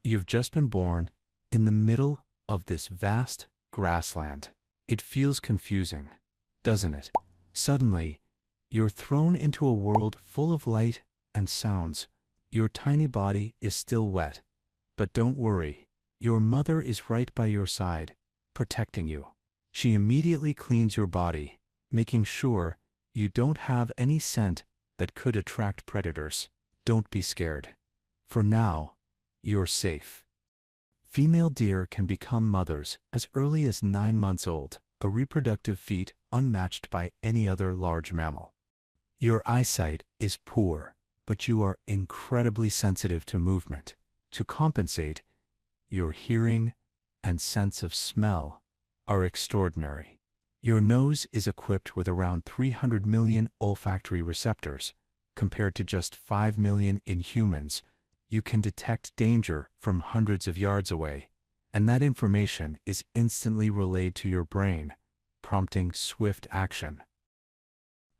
You've just been born in the middle of this vast grassland. It feels confusing, doesn't it? Suddenly, you're thrown into a world full of light and sounds. Your tiny body is still wet, but don't worry. Your mother is right by your side, protecting you. She immediately cleans your body, making sure you don't have any scent that could attract predators. Don't be scared. For now, you're safe. Female deer can become mothers as early as 9 months old, a reproductive feat unmatched by any other large mammal. Your eyesight is poor, but you are incredibly sensitive to movement. To compensate, your hearing and sense of smell are extraordinary. Your nose is equipped with around 300 million olfactory receptors, compared to just 5 million in humans. You can detect danger from hundreds of yards away, and that information is instantly relayed to your brain, prompting swift action.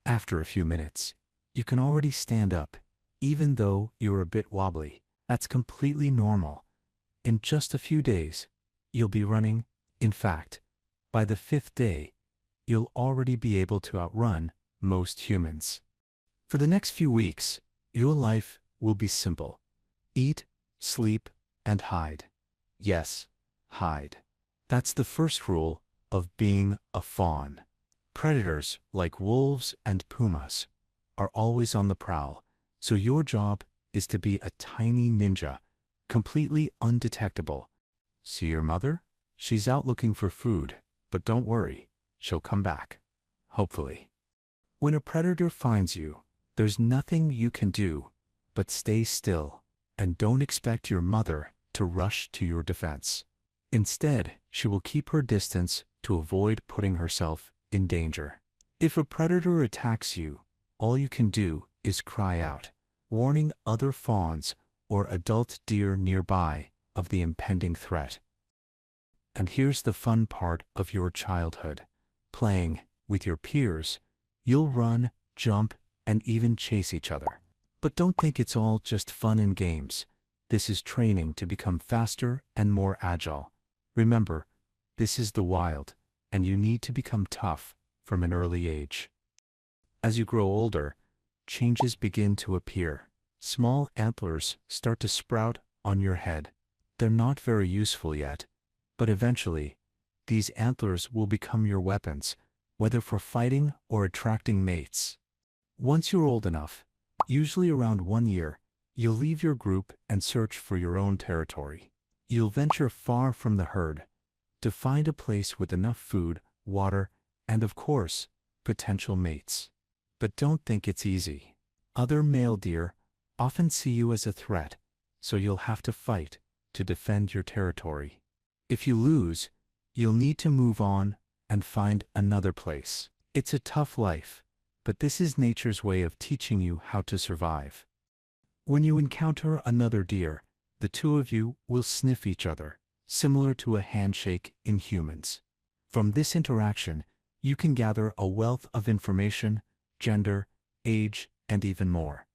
After a few minutes, you can already stand up, even though you're a bit wobbly. That's completely normal. In just a few days, you'll be running. In fact, by the 5th day, you'll already be able to outrun most humans. For the next few weeks, your life will be simple. Eat, sleep, and hide. Yes, hide. That's the first rule of being a fawn. Predators like wolves and pumas are always on the prowl, so your job is to be a tiny ninja, completely undetectable. See your mother? She's out looking for food, but don't worry, she'll come back. Hopefully. When a predator finds you, there's nothing you can do but stay still, and don't expect your mother to rush to your defense. Instead, she will keep her distance to avoid putting herself in danger. If a predator attacks you, all you can do is cry out, warning other fawns or adult deer nearby of the impending threat. And here's the fun part of your childhood. Playing with your peers, you'll run, jump, and even chase each other. But don't think it's all just fun and games. This is training to become faster and more agile. Remember, this is the wild, and you need to become tough from an early age. As you grow older, changes begin to appear. Small antlers start to sprout on your head. They're not very useful yet, but eventually, these antlers will become your weapons, whether for fighting or attracting mates. Once you're old enough, usually around 1 year, you'll leave your group and search for your own territory. You'll venture far from the herd to find a place with enough food, water, and of course, potential mates. But don't think it's easy. Other male deer often see you as a threat, so you'll have to fight to defend your territory. If you lose, you'll need to move on and find another place. It's a tough life, but this is nature's way of teaching you how to survive. When you encounter another deer, the two of you will sniff each other, similar to a handshake in humans. From this interaction, you can gather a wealth of information, gender, age, and even more.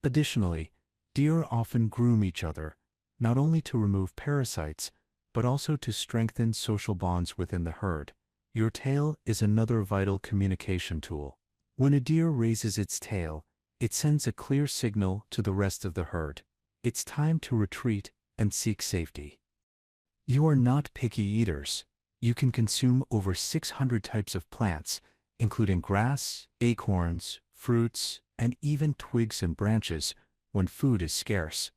Additionally, deer often groom each other, not only to remove parasites, but also to strengthen social bonds within the herd. Your tail is another vital communication tool. When a deer raises its tail, it sends a clear signal to the rest of the herd. It's time to retreat and seek safety. You are not picky eaters. You can consume over 600 types of plants, including grass, acorns, fruits, and even twigs and branches when food is scarce.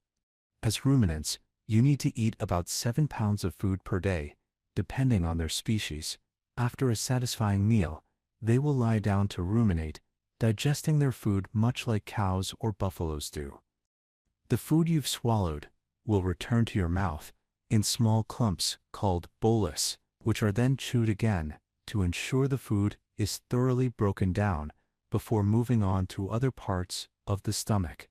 As ruminants, you need to eat about 7 pounds of food per day, depending on their species. After a satisfying meal, they will lie down to ruminate, digesting their food much like cows or buffaloes do. The food you've swallowed will return to your mouth in small clumps called bolus, which are then chewed again to ensure the food is thoroughly broken down before moving on to other parts of the stomach.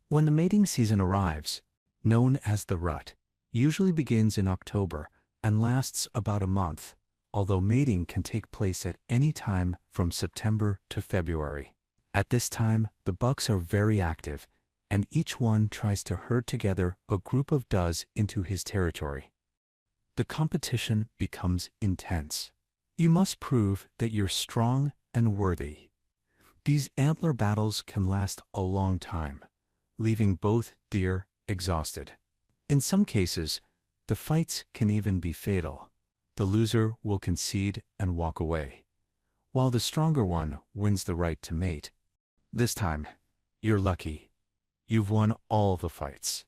When the mating season arrives, known as the rut, usually begins in October and lasts about a month, although mating can take place at any time from September to February. At this time, the bucks are very active, and each one tries to herd together a group of does into his territory. The competition becomes intense. You must prove that you're strong and worthy. These antler battles can last a long time, leaving both deer exhausted. In some cases, the fights can even be fatal. The loser will concede and walk away, while the stronger one wins the right to mate. This time, you're lucky. You've won all the fights.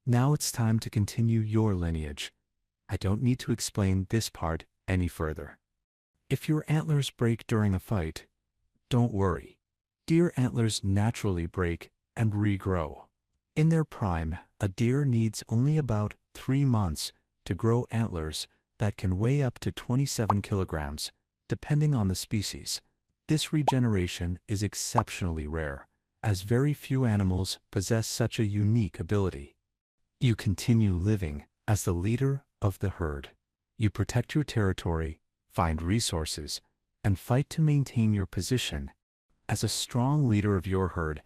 Now it's time to continue your lineage. I don't need to explain this part any further. If your antlers break during a fight, don't worry. Deer antlers naturally break and regrow. In their prime, a deer needs only about 3 months to grow antlers that can weigh up to 27 kilograms, depending on the species. This regeneration is exceptionally rare, as very few animals possess such a unique ability. You continue living as the leader of the herd. You protect your territory, find resources, and fight to maintain your position. As a strong leader of your herd,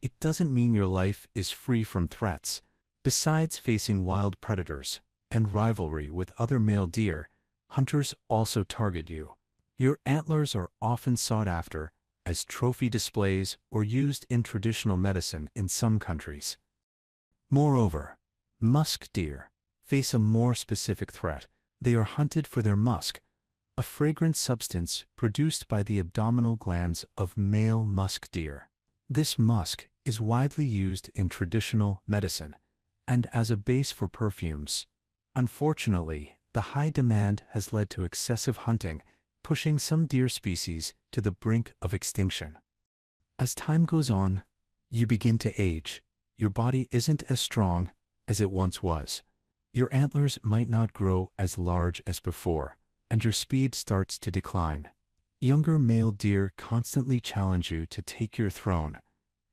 it doesn't mean your life is free from threats. Besides facing wild predators and rivalry with other male deer, hunters also target you. Your antlers are often sought after as trophy displays or used in traditional medicine in some countries. Moreover, musk deer face a more specific threat. They are hunted for their musk, a fragrant substance produced by the abdominal glands of male musk deer. This musk is widely used in traditional medicine and as a base for perfumes. Unfortunately, the high demand has led to excessive hunting, pushing some deer species to the brink of extinction. As time goes on, you begin to age. Your body isn't as strong as it once was. Your antlers might not grow as large as before, and your speed starts to decline. Younger male deer constantly challenge you to take your throne,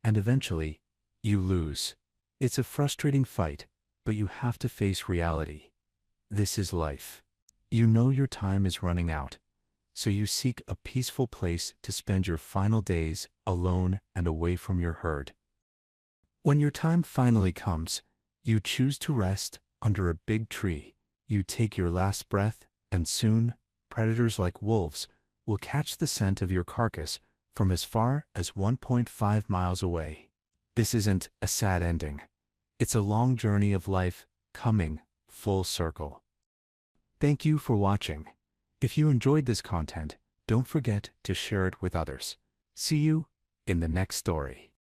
and eventually, you lose. It's a frustrating fight, but you have to face reality. This is life. You know your time is running out, so you seek a peaceful place to spend your final days alone and away from your herd. When your time finally comes, you choose to rest under a big tree. You take your last breath, and soon, predators like wolves will catch the scent of your carcass from as far as 1.5 miles away. This isn't a sad ending. It's a long journey of life coming full circle. Thank you for watching. If you enjoyed this content, don't forget to share it with others. See you in the next story.